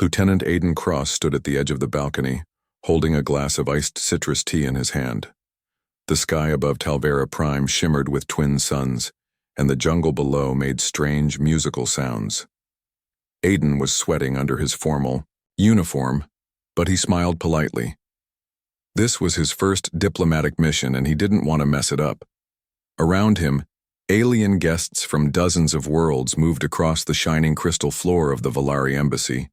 Lieutenant Aiden Cross stood at the edge of the balcony, holding a glass of iced citrus tea in his hand. The sky above Talvera Prime shimmered with twin suns, and the jungle below made strange musical sounds. Aiden was sweating under his formal uniform, but he smiled politely. This was his first diplomatic mission, and he didn't want to mess it up. Around him, alien guests from dozens of worlds moved across the shining crystal floor of the Valari embassy.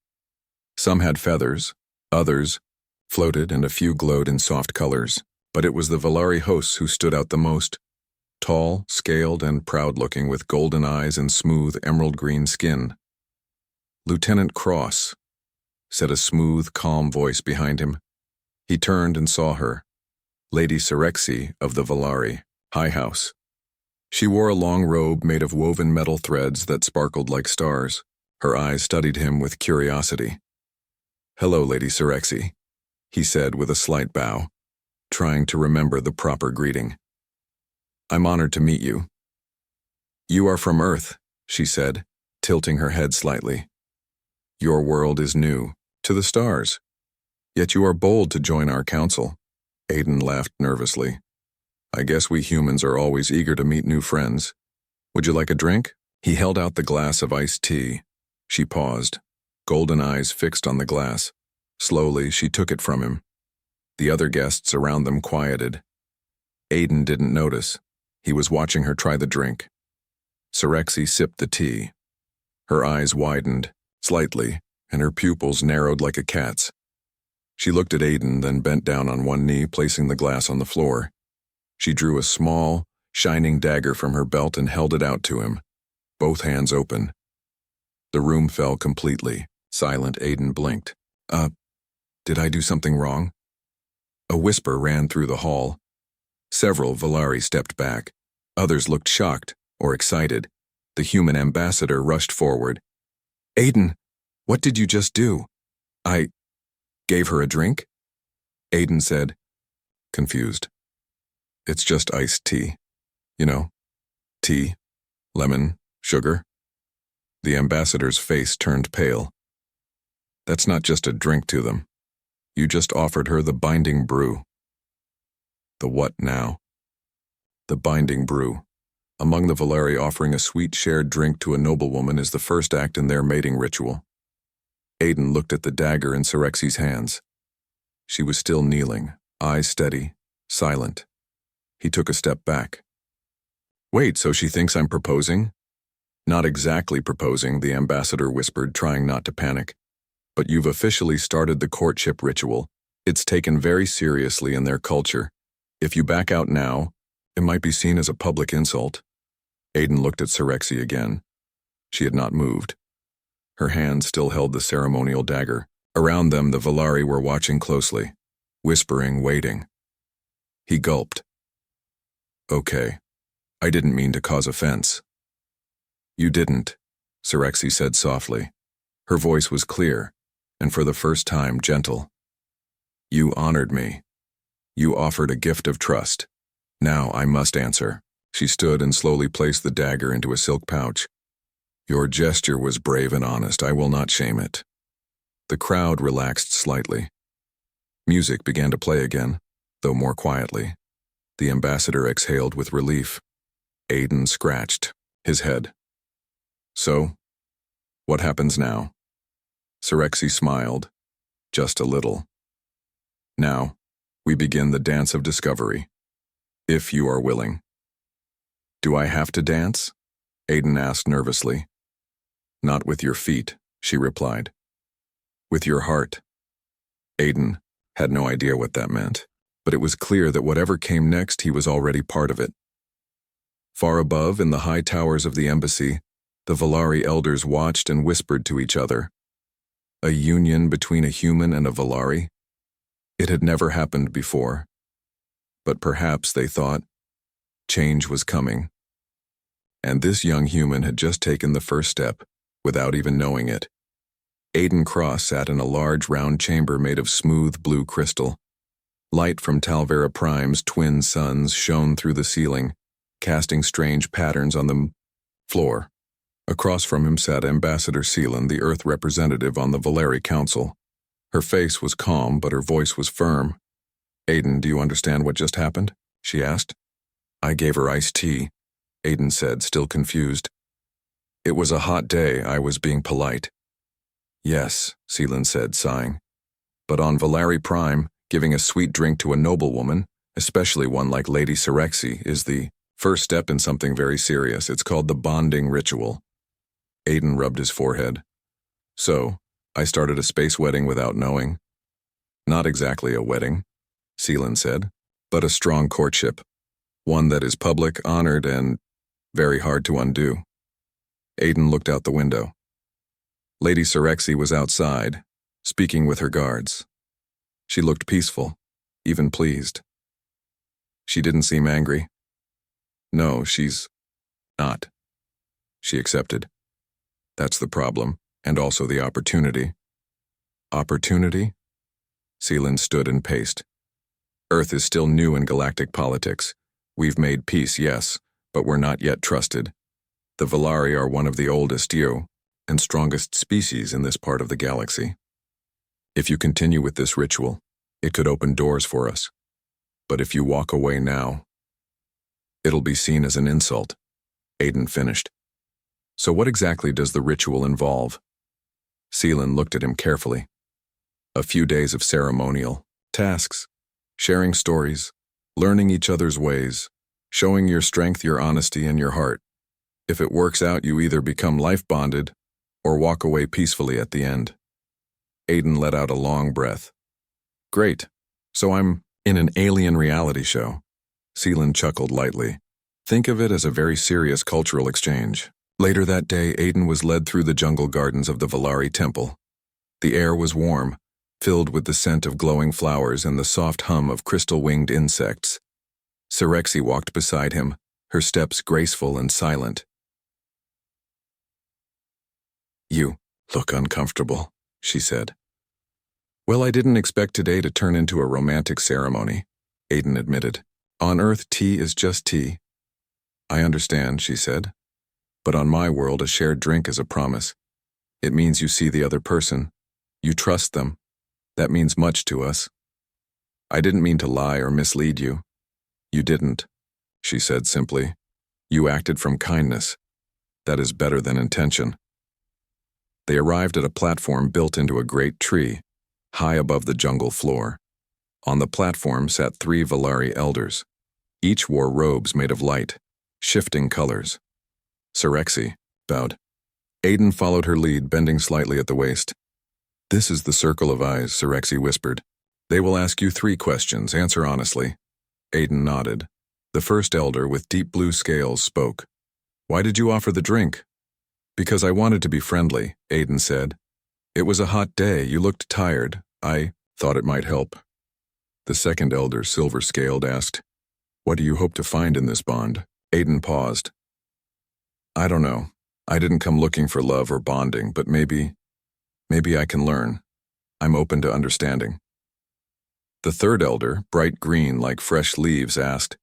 Some had feathers, others floated, and a few glowed in soft colors, but it was the Valari hosts who stood out the most. Tall, scaled, and proud-looking, with golden eyes and smooth emerald-green skin. "Lieutenant Cross," said a smooth, calm voice behind him. He turned and saw her, Lady Sirexi of the Valari High House. She wore a long robe made of woven metal threads that sparkled like stars. Her eyes studied him with curiosity. "Hello, Lady Sirexi," he said with a slight bow, trying to remember the proper greeting. "I'm honored to meet you." "You are from Earth," she said, tilting her head slightly. "Your world is new, to the stars. Yet you are bold to join our council." Aiden laughed nervously. "I guess we humans are always eager to meet new friends. Would you like a drink?" He held out the glass of iced tea. She paused, golden eyes fixed on the glass. Slowly, she took it from him. The other guests around them quieted. Aiden didn't notice. He was watching her try the drink. Sirexi sipped the tea. Her eyes widened, slightly, and her pupils narrowed like a cat's. She looked at Aiden, then bent down on one knee, placing the glass on the floor. She drew a small, shining dagger from her belt and held it out to him, both hands open. The room fell completely. Silent, Aiden blinked. Did I do something wrong?" A whisper ran through the hall. Several Valari stepped back. Others looked shocked or excited. The human ambassador rushed forward. "Aiden, what did you just do?" "I gave her a drink?" Aiden said, confused. "It's just iced tea. You know, tea, lemon, sugar." The ambassador's face turned pale. "That's not just a drink to them. You just offered her the binding brew." "The what now?" "The binding brew. Among the Valari, offering a sweet shared drink to a noblewoman is the first act in their mating ritual." Aiden looked at the dagger in Sirexi's hands. She was still kneeling, eyes steady, silent. He took a step back. "Wait, so she thinks I'm proposing?" "Not exactly proposing," the ambassador whispered, trying not to panic. "But you've officially started the courtship ritual. It's taken very seriously in their culture. If you back out now, it might be seen as a public insult." Aiden looked at Sirexi again. She had not moved. Her hand still held the ceremonial dagger. Around them, the Valari were watching closely, whispering, waiting. He gulped. "Okay, I didn't mean to cause offense." "You didn't," Sirexi said softly. Her voice was clear, and for the first time gentle. "You honored me. You offered a gift of trust. Now I must answer." She stood and slowly placed the dagger into a silk pouch. "Your gesture was brave and honest. I will not shame it." The crowd relaxed slightly. Music began to play again, though more quietly. The ambassador exhaled with relief. Aiden scratched his head. "So, what happens now?" Sirexi smiled, just a little. "Now, we begin the dance of discovery, if you are willing." "Do I have to dance?" Aiden asked nervously. "Not with your feet," she replied. "With your heart." Aiden had no idea what that meant, but it was clear that whatever came next, he was already part of it. Far above, in the high towers of the embassy, the Valari elders watched and whispered to each other. A union between a human and a Valari? It had never happened before. But perhaps, they thought, change was coming. And this young human had just taken the first step, without even knowing it. Aiden Cross sat in a large round chamber made of smooth blue crystal. Light from Talvera Prime's twin suns shone through the ceiling, casting strange patterns on the floor. Across from him sat Ambassador Seelan, the Earth representative on the Valeri Council. Her face was calm, but her voice was firm. "Aiden, do you understand what just happened?" she asked. "I gave her iced tea," Aiden said, still confused. "It was a hot day. I was being polite." "Yes," Seelan said, sighing. "But on Valeri Prime, giving a sweet drink to a noblewoman, especially one like Lady Sirexi, is the first step in something very serious. It's called the bonding ritual." Aiden rubbed his forehead. "So, I started a space wedding without knowing." "Not exactly a wedding," Seelan said, "but a strong courtship. One that is public, honored, and very hard to undo." Aiden looked out the window. Lady Sirexi was outside, speaking with her guards. She looked peaceful, even pleased. She didn't seem angry. "No, she's not," she accepted. "That's the problem, and also the opportunity." "Opportunity?" Seelan stood and paced. "Earth is still new in galactic politics. We've made peace, yes, but we're not yet trusted. The Valeri are one of the oldest and strongest species in this part of the galaxy. If you continue with this ritual, it could open doors for us. But if you walk away now, it'll be seen as an insult." Aiden finished. "So what exactly does the ritual involve?" Seelan looked at him carefully. "A few days of ceremonial tasks, sharing stories, learning each other's ways, showing your strength, your honesty, and your heart. If it works out, you either become life-bonded or walk away peacefully at the end." Aiden let out a long breath. "Great. So I'm in an alien reality show." Seelan chuckled lightly. "Think of it as a very serious cultural exchange." Later that day, Aiden was led through the jungle gardens of the Valeri Temple. The air was warm, filled with the scent of glowing flowers and the soft hum of crystal-winged insects. Sirexi walked beside him, her steps graceful and silent. "You look uncomfortable," she said. "Well, I didn't expect today to turn into a romantic ceremony," Aiden admitted. "On Earth, tea is just tea." "I understand," she said. "But on my world, a shared drink is a promise. It means you see the other person. You trust them. That means much to us." "I didn't mean to lie or mislead you." "You didn't," she said simply. "You acted from kindness. That is better than intention." They arrived at a platform built into a great tree, high above the jungle floor. On the platform sat 3 Valeri elders. Each wore robes made of light, shifting colors. Sirexi bowed. Aiden followed her lead, bending slightly at the waist. "This is the circle of eyes," Sirexi whispered. "They will ask you 3 questions. Answer honestly." Aiden nodded. The first elder, with deep blue scales, spoke. "Why did you offer the drink?" "Because I wanted to be friendly," Aiden said. "It was a hot day. You looked tired. I thought it might help." The second elder, silver-scaled, asked, "What do you hope to find in this bond?" Aiden paused. "I don't know. I didn't come looking for love or bonding, but maybe I can learn. I'm open to understanding." The third elder, bright green like fresh leaves, asked,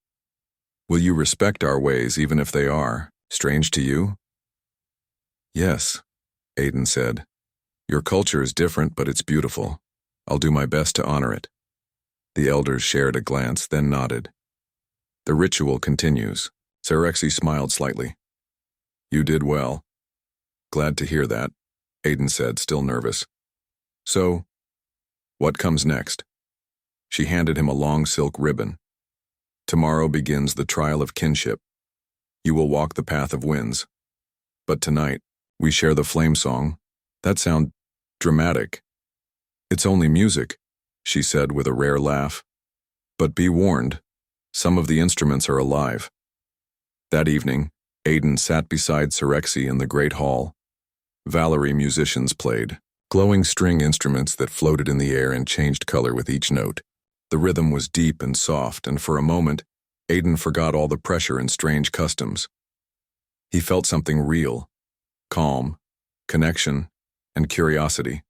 "Will you respect our ways even if they are strange to you?" "Yes," Aiden said. "Your culture is different, but it's beautiful. I'll do my best to honor it." The elders shared a glance, then nodded. "The ritual continues." Sirexi smiled slightly. "You did well." "Glad to hear that," Aiden said, still nervous. "So, what comes next?" She handed him a long silk ribbon. "Tomorrow begins the trial of kinship. You will walk the path of winds. But tonight, we share the flame song." "That sounds dramatic." "It's only music," she said with a rare laugh. "But be warned, some of the instruments are alive." That evening, Aiden sat beside Sirexi in the great hall. Valeri musicians played, glowing string instruments that floated in the air and changed color with each note. The rhythm was deep and soft, and for a moment, Aiden forgot all the pressure and strange customs. He felt something real, calm, connection, and curiosity.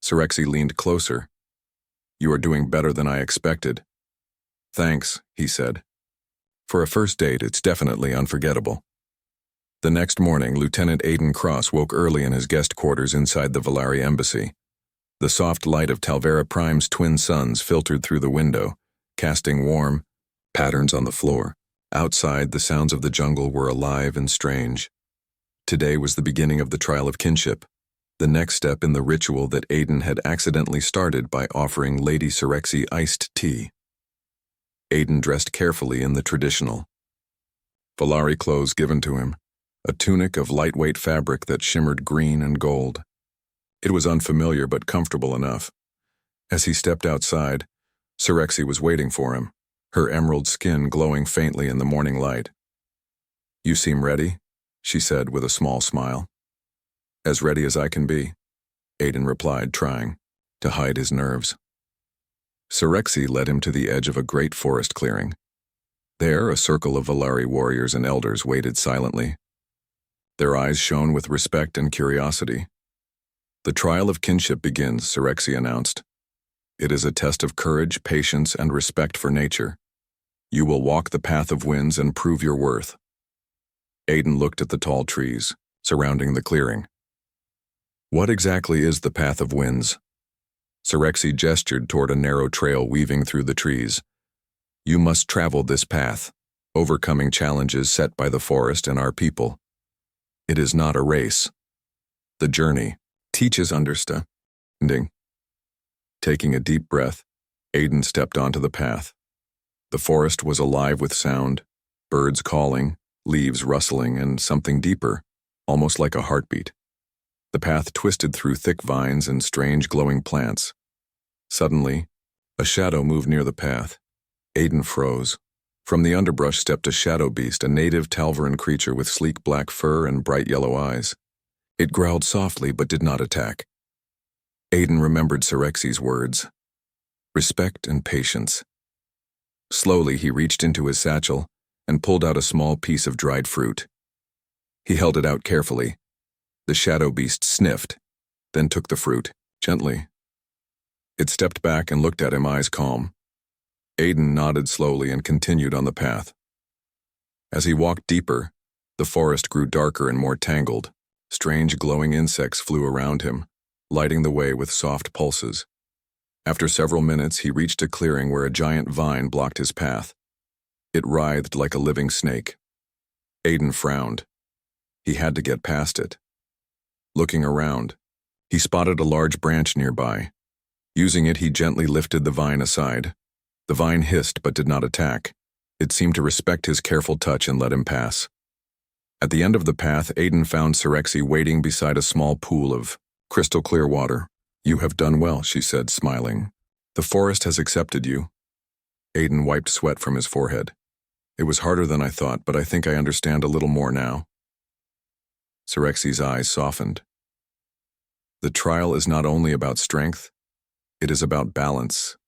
Sirexi leaned closer. "You are doing better than I expected." "Thanks," he said. "For a first date, it's definitely unforgettable." The next morning, Lieutenant Aiden Cross woke early in his guest quarters inside the Valari embassy. The soft light of Talvera Prime's twin suns filtered through the window, casting warm patterns on the floor. Outside, the sounds of the jungle were alive and strange. Today was the beginning of the trial of kinship, the next step in the ritual that Aiden had accidentally started by offering Lady Sirexi iced tea. Aiden dressed carefully in the traditional Valari clothes given to him, a tunic of lightweight fabric that shimmered green and gold. It was unfamiliar but comfortable enough. As he stepped outside, Sirexi was waiting for him, her emerald skin glowing faintly in the morning light. "You seem ready," she said with a small smile. "As ready as I can be," Aiden replied, trying to hide his nerves. Sirexi led him to the edge of a great forest clearing. There, a circle of Valari warriors and elders waited silently. Their eyes shone with respect and curiosity. "The trial of kinship begins," Sirexi announced. "It is a test of courage, patience, and respect for nature. You will walk the path of winds and prove your worth." Aiden looked at the tall trees surrounding the clearing. "What exactly is the path of winds?" Sirexi gestured toward a narrow trail weaving through the trees. "You must travel this path, overcoming challenges set by the forest and our people. It is not a race. The journey teaches understanding." Taking a deep breath, Aiden stepped onto the path. The forest was alive with sound, birds calling, leaves rustling, and something deeper, almost like a heartbeat. The path twisted through thick vines and strange glowing plants. Suddenly, a shadow moved near the path. Aiden froze. From the underbrush stepped a shadow beast, a native Talveran creature with sleek black fur and bright yellow eyes. It growled softly but did not attack. Aiden remembered Sirexi's words: respect and patience. Slowly, he reached into his satchel and pulled out a small piece of dried fruit. He held it out carefully. The shadow beast sniffed, then took the fruit, gently. It stepped back and looked at him, eyes calm. Aiden nodded slowly and continued on the path. As he walked deeper, the forest grew darker and more tangled. Strange glowing insects flew around him, lighting the way with soft pulses. After several minutes, he reached a clearing where a giant vine blocked his path. It writhed like a living snake. Aiden frowned. He had to get past it. Looking around, he spotted a large branch nearby. Using it, he gently lifted the vine aside. The vine hissed but did not attack. It seemed to respect his careful touch and let him pass. At the end of the path, Aiden found Sirexi waiting beside a small pool of crystal clear water. "You have done well," she said, smiling. "The forest has accepted you." Aiden wiped sweat from his forehead. "It was harder than I thought, but I think I understand a little more now." Sirexi's eyes softened. "The trial is not only about strength, it is about balance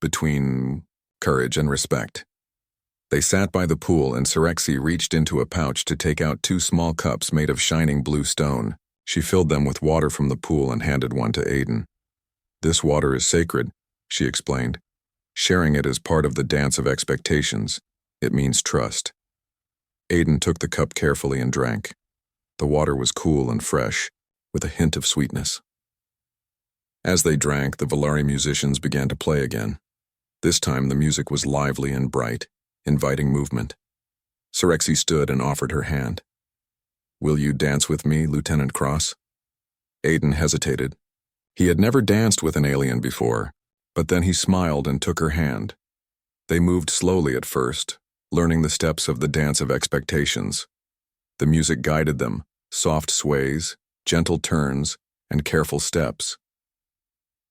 between courage and respect." They sat by the pool and Sirexi reached into a pouch to take out 2 small cups made of shining blue stone. She filled them with water from the pool and handed one to Aiden. "This water is sacred," she explained. "Sharing it is part of the dance of expectations. It means trust." Aiden took the cup carefully and drank. The water was cool and fresh, with a hint of sweetness. As they drank, the Valari musicians began to play again. This time the music was lively and bright, inviting movement. Sirexi stood and offered her hand. "Will you dance with me, Lieutenant Cross?" Aiden hesitated. He had never danced with an alien before, but then he smiled and took her hand. They moved slowly at first, learning the steps of the dance of expectations. The music guided them, soft sways, gentle turns, and careful steps.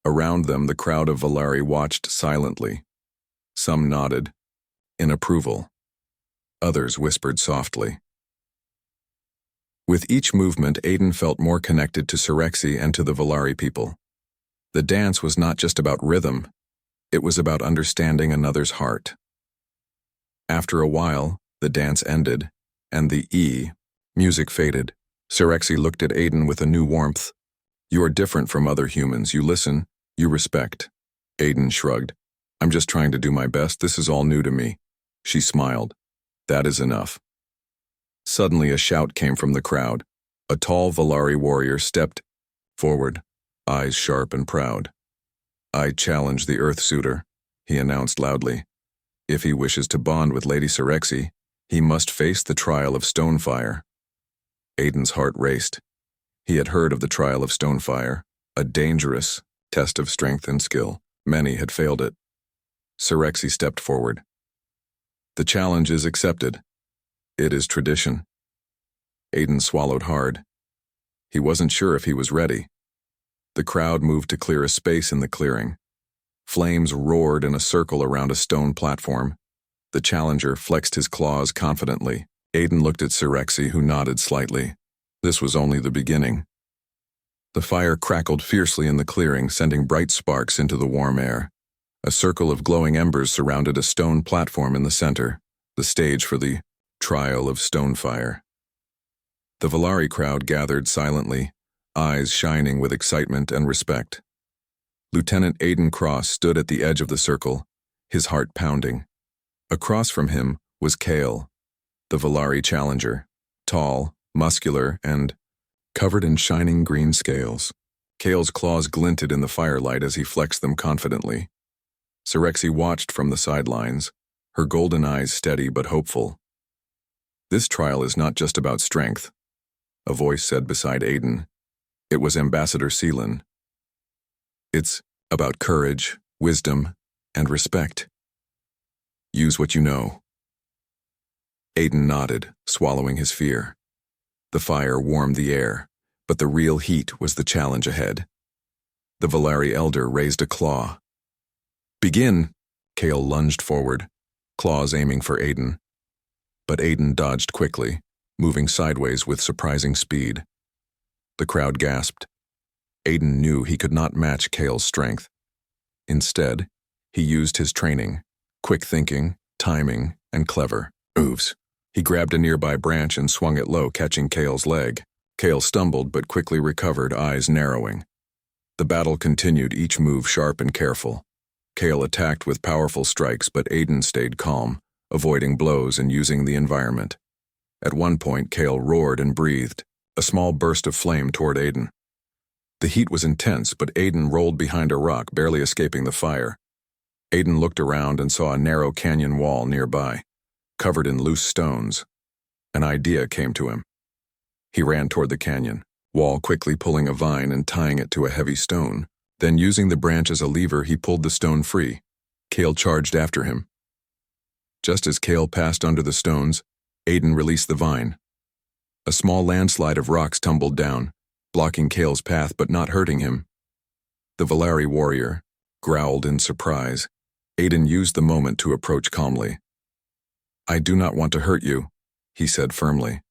Around them, the crowd of Valari watched silently. Some nodded in approval. Others whispered softly. With each movement, Aiden felt more connected to Sirexi and to the Valari people. The dance was not just about rhythm, it was about understanding another's heart. After a while, the dance ended, and the music faded. Sirexi looked at Aiden with a new warmth. "You are different from other humans. You listen, you respect." Aiden shrugged. "I'm just trying to do my best. This is all new to me." She smiled. "That is enough." Suddenly a shout came from the crowd. A tall Valari warrior stepped forward, eyes sharp and proud. "I challenge the Earth Suitor," he announced loudly. "If he wishes to bond with Lady Sirexi, he must face the trial of Stonefire." Aiden's heart raced. He had heard of the trial of Stonefire, a dangerous test of strength and skill. Many had failed it. Sirexi stepped forward. "The challenge is accepted. It is tradition." Aiden swallowed hard. He wasn't sure if he was ready. The crowd moved to clear a space in the clearing. Flames roared in a circle around a stone platform. The challenger flexed his claws confidently. Aiden looked at Sirexi, who nodded slightly. This was only the beginning. The fire crackled fiercely in the clearing, sending bright sparks into the warm air. A circle of glowing embers surrounded a stone platform in the center, the stage for the trial of Stonefire. The Valari crowd gathered silently, eyes shining with excitement and respect. Lieutenant Aiden Cross stood at the edge of the circle, his heart pounding. Across from him was Kale, the Valari challenger, tall, muscular, and covered in shining green scales. Kale's claws glinted in the firelight as he flexed them confidently. Sirexi watched from the sidelines, her golden eyes steady but hopeful. "This trial is not just about strength," a voice said beside Aiden. It was Ambassador Seelan. "It's about courage, wisdom, and respect. Use what you know." Aiden nodded, swallowing his fear. The fire warmed the air, but the real heat was the challenge ahead. The Valari elder raised a claw. "Begin!" Kale lunged forward, claws aiming for Aiden. But Aiden dodged quickly, moving sideways with surprising speed. The crowd gasped. Aiden knew he could not match Kale's strength. Instead, he used his training, quick thinking, timing, and clever moves. He grabbed a nearby branch and swung it low, catching Kale's leg. Kale stumbled but quickly recovered, eyes narrowing. The battle continued, each move sharp and careful. Kale attacked with powerful strikes, but Aiden stayed calm, avoiding blows and using the environment. At one point, Kale roared and breathed, a small burst of flame toward Aiden. The heat was intense, but Aiden rolled behind a rock, barely escaping the fire. Aiden looked around and saw a narrow canyon wall nearby, covered in loose stones. An idea came to him. He ran toward the canyon, wall quickly pulling a vine and tying it to a heavy stone. Then, using the branch as a lever, he pulled the stone free. Kale charged after him. Just as Kale passed under the stones, Aiden released the vine. A small landslide of rocks tumbled down, blocking Kale's path but not hurting him. The Valari warrior growled in surprise. Aiden used the moment to approach calmly. "I do not want to hurt you," he said firmly.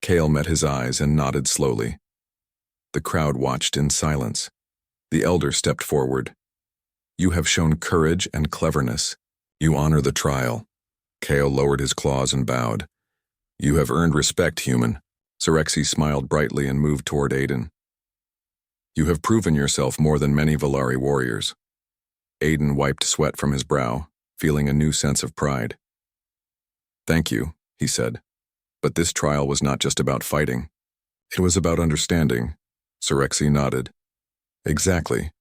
Kale met his eyes and nodded slowly. The crowd watched in silence. The elder stepped forward. "You have shown courage and cleverness. You honor the trial." Kale lowered his claws and bowed. "You have earned respect, human." Sirexi smiled brightly and moved toward Aiden. "You have proven yourself more than many Valari warriors." Aiden wiped sweat from his brow, feeling a new sense of pride. "Thank you," he said. "But this trial was not just about fighting. It was about understanding." Sirexi nodded. "Exactly.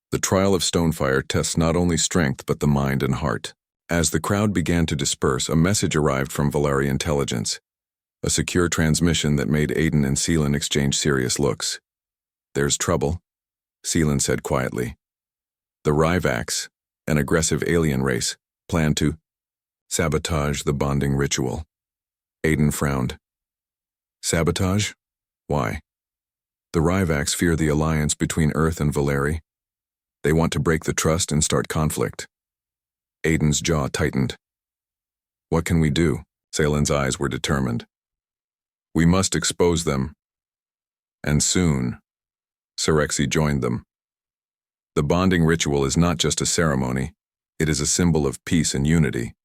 The trial of Stonefire tests not only strength but the mind and heart." As the crowd began to disperse, a message arrived from Valari intelligence, a secure transmission that made Aiden and Seelan exchange serious looks. "There's trouble," Seelan said quietly. "The Ryvax, an aggressive alien race, plan to sabotage the bonding ritual." Aiden frowned. "Sabotage? Why?" "The Ryvax fear the alliance between Earth and Valari. They want to break the trust and start conflict." Aiden's jaw tightened. "What can we do?" Seelan's eyes were determined. "We must expose them. And soon." Sirexi joined them. "The bonding ritual is not just a ceremony, it is a symbol of peace and unity.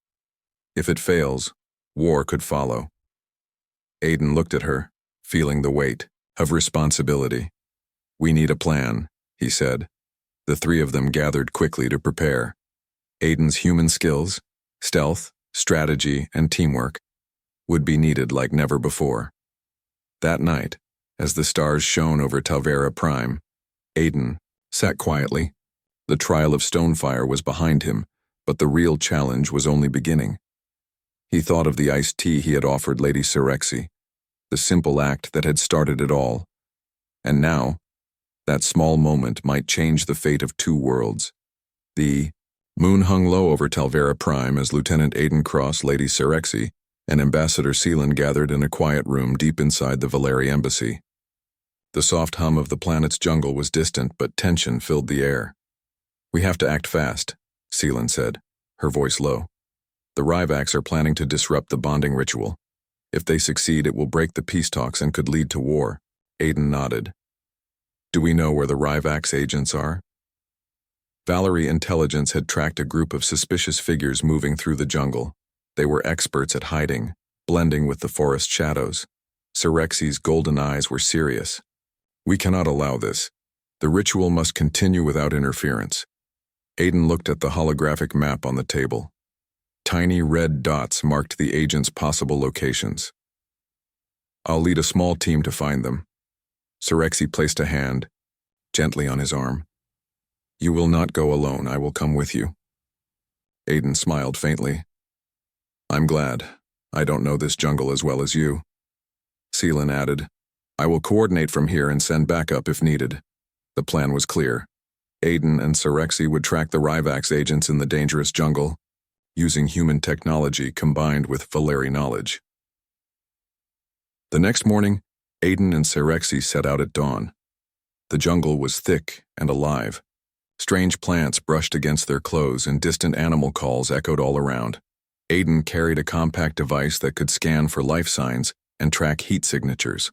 If it fails, war could follow." Aiden looked at her, feeling the weight of responsibility. "We need a plan," he said. The three of them gathered quickly to prepare. Aiden's human skills, stealth, strategy, and teamwork would be needed like never before. That night, as the stars shone over Talvera Prime, Aiden sat quietly. The trial of Stonefire was behind him, but the real challenge was only beginning. He thought of the iced tea he had offered Lady Sirexi, the simple act that had started it all. And now, that small moment might change the fate of two worlds. The moon hung low over Talvera Prime as Lieutenant Aiden crossed Lady Sirexi and Ambassador Seelan gathered in a quiet room deep inside the Valeri embassy. The soft hum of the planet's jungle was distant, but tension filled the air. "We have to act fast," Seelan said, her voice low. "The Ryvacs are planning to disrupt the bonding ritual. If they succeed, it will break the peace talks and could lead to war." Aiden nodded. "Do we know where the Ryvacs agents are?" Valerie intelligence had tracked a group of suspicious figures moving through the jungle. They were experts at hiding, blending with the forest shadows. Sirexi's golden eyes were serious. "We cannot allow this. The ritual must continue without interference." Aiden looked at the holographic map on the table. Tiny red dots marked the agents' possible locations. "I'll lead a small team to find them." Sirexi placed a hand gently on his arm. "You will not go alone. I will come with you." Aiden smiled faintly. "I'm glad. I don't know this jungle as well as you." Seelan added, "I will coordinate from here and send backup if needed." The plan was clear. Aiden and Sirexi would track the Ryvacs agents in the dangerous jungle, using human technology combined with Valeri knowledge. The next morning, Aiden and Sirexi set out at dawn. The jungle was thick and alive. Strange plants brushed against their clothes and distant animal calls echoed all around. Aiden carried a compact device that could scan for life signs and track heat signatures.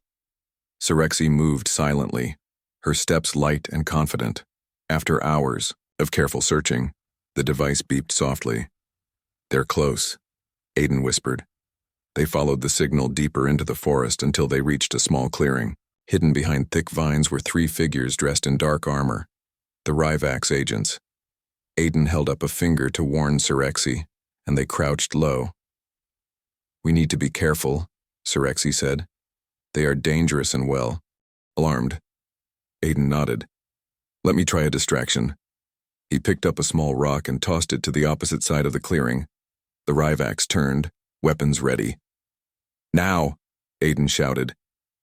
Sirexi moved silently, her steps light and confident. After hours of careful searching, the device beeped softly. "They're close," Aiden whispered. They followed the signal deeper into the forest until they reached a small clearing. Hidden behind thick vines were three figures dressed in dark armor, the Ryvacs agents. Aiden held up a finger to warn Sirexi, and they crouched low. "We need to be careful," Sirexi said. "They are dangerous and well alarmed." Aiden nodded. "Let me try a distraction." He picked up a small rock and tossed it to the opposite side of the clearing. The Ryvacs turned, weapons ready. "Now!" Aiden shouted.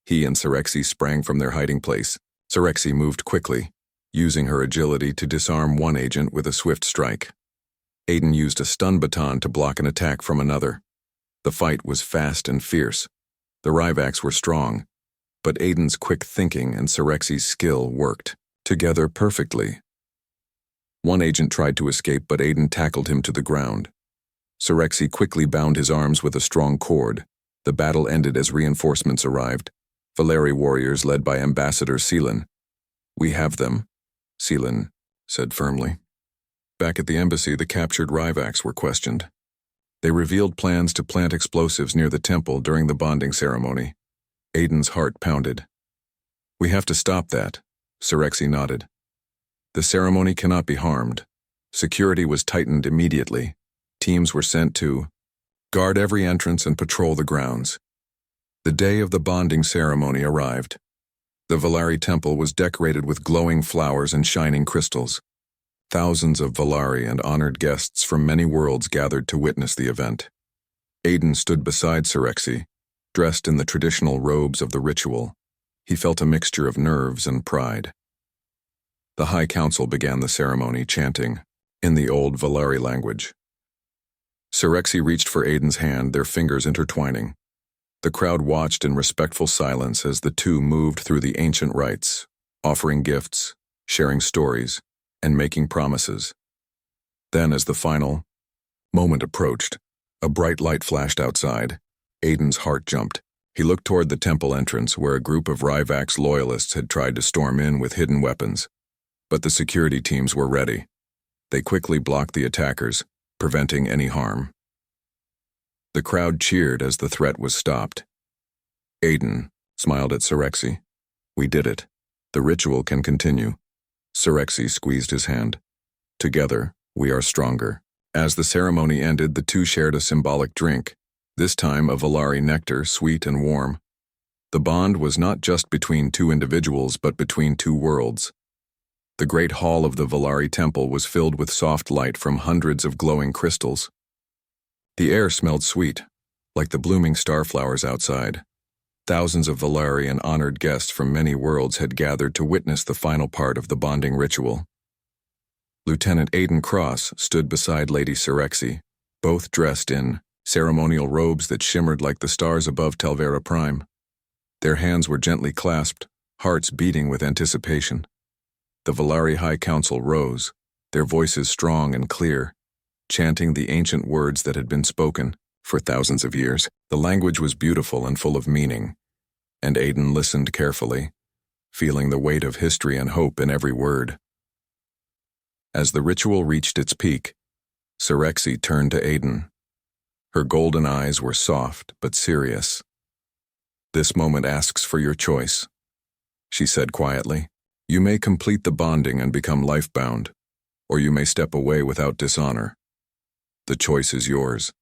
He and Sirexi sprang from their hiding place. Sirexi moved quickly, using her agility to disarm one agent with a swift strike. Aiden used a stun baton to block an attack from another. The fight was fast and fierce. The Ryvacs were strong, but Aiden's quick thinking and Sirexi's skill worked together perfectly. One agent tried to escape, but Aiden tackled him to the ground. Sirexi quickly bound his arms with a strong cord. The battle ended as reinforcements arrived. Valeri warriors led by Ambassador Seelan. "We have them," Seelan said firmly. Back at the embassy, the captured Ryvacs were questioned. They revealed plans to plant explosives near the temple during the bonding ceremony. Aiden's heart pounded. "We have to stop that," Sirexi nodded. "The ceremony cannot be harmed." Security was tightened immediately. Teams were sent to guard every entrance and patrol the grounds. The day of the bonding ceremony arrived. The Valeri temple was decorated with glowing flowers and shining crystals. Thousands of Valeri and honored guests from many worlds gathered to witness the event. Aiden stood beside Sirexi, dressed in the traditional robes of the ritual. He felt a mixture of nerves and pride. The High Council began the ceremony, chanting in the old Valeri language. Sirexi reached for Aiden's hand, their fingers intertwining. The crowd watched in respectful silence as the two moved through the ancient rites, offering gifts, sharing stories, and making promises. Then, as the final moment approached, a bright light flashed outside. Aiden's heart jumped. He looked toward the temple entrance, where a group of Ryvacs loyalists had tried to storm in with hidden weapons. But the security teams were ready. They quickly blocked the attackers, preventing any harm. The crowd cheered as the threat was stopped. Aiden smiled at Sirexi. "We did it. The ritual can continue." Sirexi squeezed his hand. "Together, we are stronger." As the ceremony ended, the two shared a symbolic drink. this time a Valari nectar, sweet and warm. The bond was not just between two individuals, but between two worlds. The great hall of the Valari temple was filled with soft light from hundreds of glowing crystals. The air smelled sweet, like the blooming starflowers outside. Thousands of Valari and honored guests from many worlds had gathered to witness the final part of the bonding ritual. Lieutenant Aiden Cross stood beside Lady Sirexi, both dressed in ceremonial robes that shimmered like the stars above Talvera Prime. Their hands were gently clasped, hearts beating with anticipation. The Valari High Council rose, their voices strong and clear, chanting the ancient words that had been spoken for thousands of years. The language was beautiful and full of meaning, and Aiden listened carefully, feeling the weight of history and hope in every word. As the ritual reached its peak, Sirexi turned to Aiden. Her golden eyes were soft but serious. "This moment asks for your choice," she said quietly. "You may complete the bonding and become life-bound, or you may step away without dishonor. The choice is yours."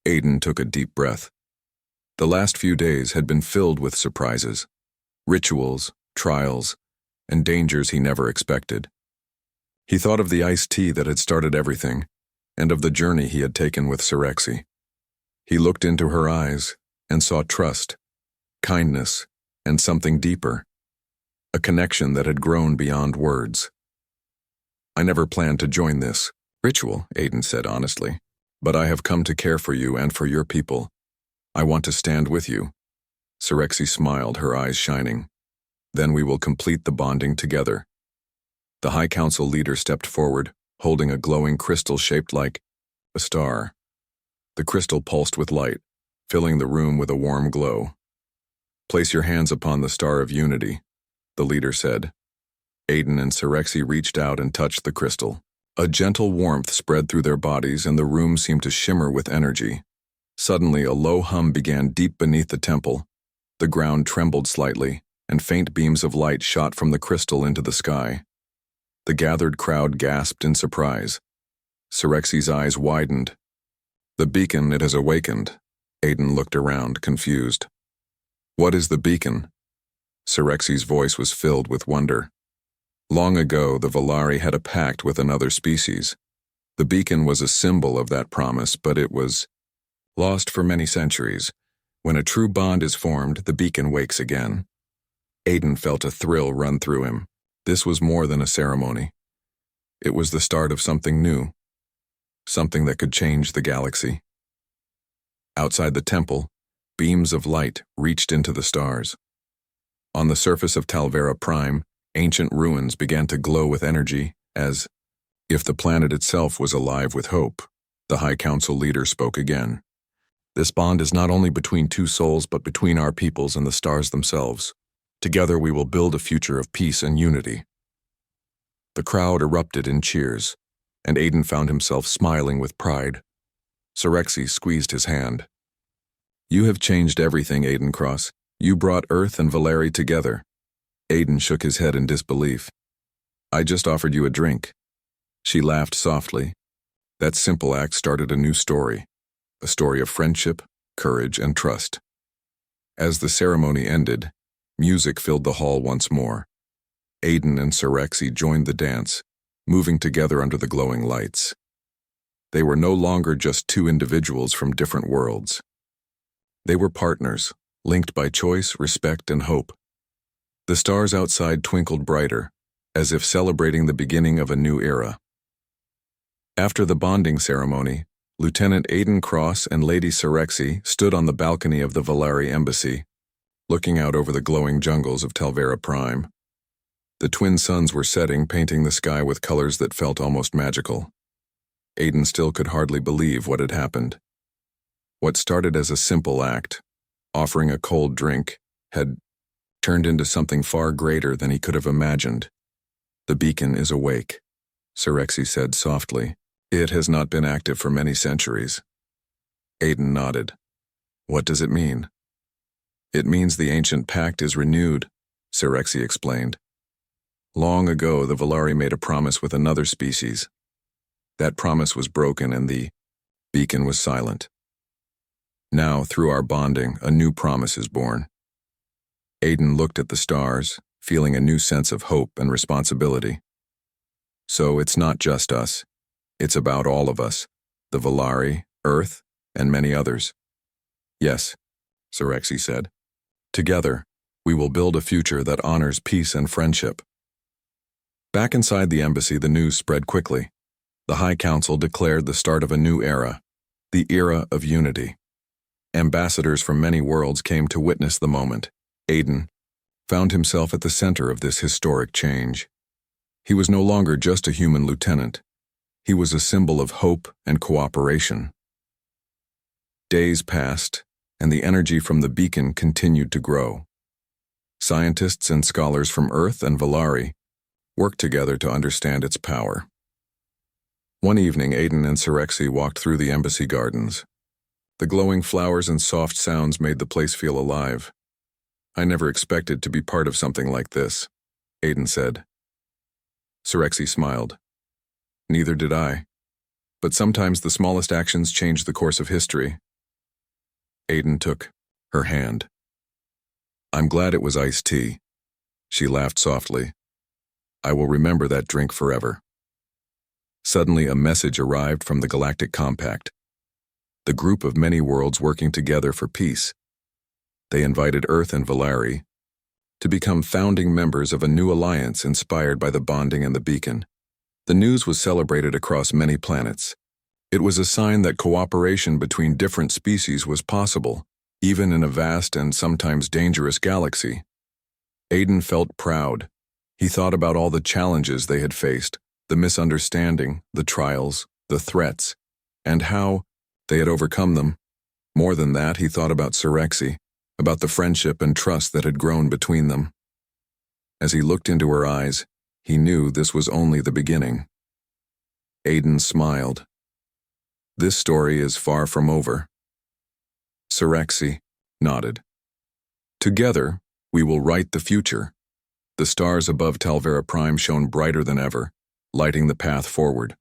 Aiden took a deep breath. The last few days had been filled with surprises, rituals, trials, and dangers he never expected. He thought of the iced tea that had started everything, and of the journey he had taken with Sirexi. He looked into her eyes and saw trust, kindness, and something deeper, a connection that had grown beyond words. "I never planned to join this ritual," Aiden said honestly, "but I have come to care for you and for your people. I want to stand with you." Sirexi smiled, her eyes shining. "Then we will complete the bonding together." The High Council leader stepped forward, holding a glowing crystal shaped like a star. The crystal pulsed with light, filling the room with a warm glow. "Place your hands upon the Star of Unity," the leader said. Aiden and Sirexi reached out and touched the crystal. A gentle warmth spread through their bodies, and the room seemed to shimmer with energy. Suddenly, a low hum began deep beneath the temple. The ground trembled slightly, and faint beams of light shot from the crystal into the sky. The gathered crowd gasped in surprise. Sirexi's eyes widened. "The beacon, it has awakened." Aiden looked around, confused. "What is the beacon?" Sirexi's voice was filled with wonder. Long ago, the Valari had a pact with another species. The beacon was a symbol of that promise, but it was lost for many centuries. When a true bond is formed, the beacon wakes again. Aiden felt a thrill run through him. This was more than a ceremony. It was the start of something new, something that could change the galaxy. Outside the temple, beams of light reached into the stars. On the surface of Talvera Prime, ancient ruins began to glow with energy, as if the planet itself was alive with hope. The High Council leader spoke again. "This bond is not only between two souls, but between our peoples and the stars themselves. Together we will build a future of peace and unity." The crowd erupted in cheers, and Aiden found himself smiling with pride. Sirexi squeezed his hand. "You have changed everything, Aiden Cross. You brought Earth and Valari together." Aiden shook his head in disbelief. "I just offered you a drink." She laughed softly. That simple act started a new story, a story of friendship, courage, and trust. As the ceremony ended, music filled the hall once more. Aiden and Sirexi joined the dance, moving together under the glowing lights. They were no longer just two individuals from different worlds. They were partners, linked by choice, respect, and hope. The stars outside twinkled brighter, as if celebrating the beginning of a new era. After the bonding ceremony, Lieutenant Aiden Cross and Lady Sirexi stood on the balcony of the Valari embassy, looking out over the glowing jungles of Talvera Prime. The twin suns were setting, painting the sky with colors that felt almost magical. Aiden still could hardly believe what had happened. What started as a simple act, offering a cold drink, had turned into something far greater than he could have imagined. "The beacon is awake," Sirexi said softly. "It has not been active for many centuries." Aiden nodded. "What does it mean?" "It means the ancient pact is renewed," Sirexi explained. "Long ago, the Valari made a promise with another species. That promise was broken and the beacon was silent. Now, through our bonding, a new promise is born. Aiden looked at the stars, feeling a new sense of hope and responsibility. So it's not just us. It's about all of us, the Valari, Earth, and many others. Yes, Sirexi said. Together, we will build a future that honors peace and friendship. Back inside the embassy, the news spread quickly. The High Council declared the start of a new era, the era of unity. Ambassadors from many worlds came to witness the moment. Aiden found himself at the center of this historic change. He was no longer just a human lieutenant. He was a symbol of hope and cooperation. Days passed, and the energy from the beacon continued to grow. Scientists and scholars from Earth and Valari worked together to understand its power. One evening, Aiden and Sirexi walked through the embassy gardens. The glowing flowers and soft sounds made the place feel alive. I never expected to be part of something like this, Aiden said. Sirexi smiled. Neither did I. But sometimes the smallest actions change the course of history. Aiden took her hand. I'm glad it was iced tea. She laughed softly. I will remember that drink forever. Suddenly, a message arrived from the Galactic Compact, the group of many worlds working together for peace. They invited Earth and Valari to become founding members of a new alliance inspired by the bonding and the beacon. The news was celebrated across many planets. It was a sign that cooperation between different species was possible, even in a vast and sometimes dangerous galaxy. Aiden felt proud. He thought about all the challenges they had faced, the misunderstanding, the trials, the threats, and how they had overcome them. More than that, he thought about Sirexi, about the friendship and trust that had grown between them. As he looked into her eyes, he knew this was only the beginning. Aiden smiled. This story is far from over. Sirexi nodded. Together, we will write the future. The stars above Talvera Prime shone brighter than ever, lighting the path forward.